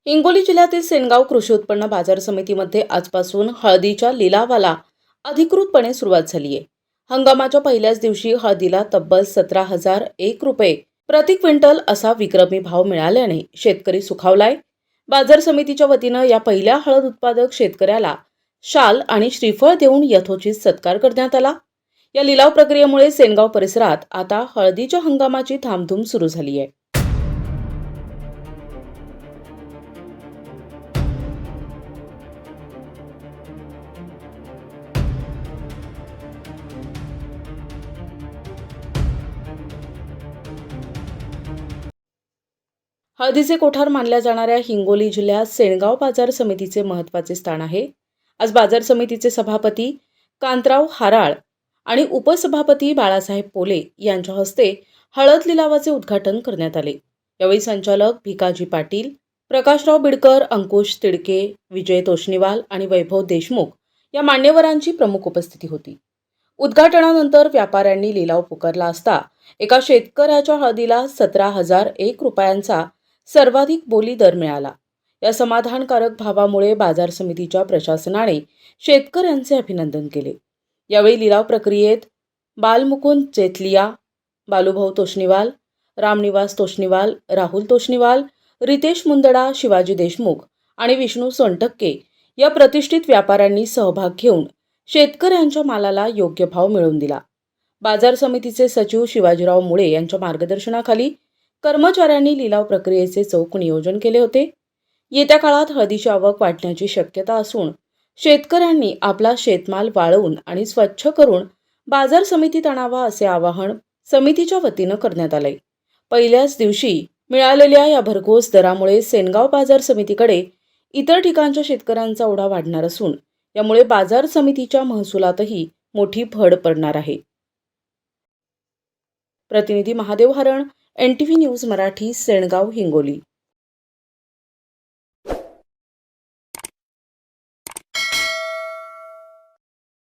हिंगोली जिल्ह्यातील सेनगाव कृषी उत्पन्न बाजार समितीमध्ये आजपासून हळदीच्या लिलावाला अधिकृतपणे सुरुवात झाली आहे. हंगामाच्या पहिल्याच दिवशी हळदीला तब्बल 17,001 रुपये प्रति क्विंटल असा विक्रमी भाव मिळाल्याने शेतकरी सुखावलाय. बाजार समितीच्या वतीनं या पहिल्या हळद उत्पादक शेतकऱ्याला शाल आणि श्रीफळ देऊन यथोचित सत्कार करण्यात आला. या लिलाव प्रक्रियेमुळे सेनगाव परिसरात आता हळदीच्या हंगामाची धामधूम सुरू झाली आहे. हळदीचे कोठार मानल्या जाणाऱ्या हिंगोली जिल्ह्यात सेनगाव बाजार समितीचे महत्त्वाचे स्थान आहे. आज बाजार समितीचे सभापती कांतराव हाराळ आणि उपसभापती बाळासाहेब पोले यांच्या हस्ते हळद लिलावाचे उद्घाटन करण्यात आले. यावेळी संचालक भिकाजी पाटील, प्रकाशराव बिडकर, अंकुश तिडके, विजय तोष्णीवाल आणि वैभव देशमुख या मान्यवरांची प्रमुख उपस्थिती होती. उद्घाटनानंतर व्यापाऱ्यांनी लिलाव पुकारला असता एका शेतकऱ्याच्या हळदीला 17,001 रुपयांचा सर्वाधिक बोली दर मिळाला. या समाधानकारक भावामुळे बाजार समितीच्या प्रशासनाने शेतकऱ्यांचे अभिनंदन केले. यावेळी लिलाव प्रक्रियेत बालमुकुंद जेतलिया, बालूभाऊ तोष्णीवाल, रामनिवास तोष्णीवाल, राहुल तोष्णीवाल, रितेश मुंदडा, शिवाजी देशमुख आणि विष्णू सोनटक्के या प्रतिष्ठित व्यापाऱ्यांनी सहभाग घेऊन शेतकऱ्यांच्या मालाला योग्य भाव मिळवून दिला. बाजार समितीचे सचिव शिवाजीराव मुळे यांच्या मार्गदर्शनाखाली कर्मचाऱ्यांनी लिलाव प्रक्रियेचे चोख नियोजन केले होते. येत्या काळात हळदीची आवक वाढण्याची शक्यता असून शेतकऱ्यांनी आपला शेतमाल वाळवून आणि स्वच्छ करून बाजार समितीत आणावा असे आवाहन समितीच्या वतीनं करण्यात आले. पहिल्याच दिवशी मिळालेल्या या भरघोस दरामुळे सेनगाव बाजार समितीकडे इतर ठिकाणच्या शेतकऱ्यांचा ओढा वाढणार असून यामुळे बाजार समितीच्या महसुलातही मोठी भर पडणार आहे. प्रतिनिधी महादेव हरण, NTV न्यूज मराठी, सेनगाव, हिंगोली.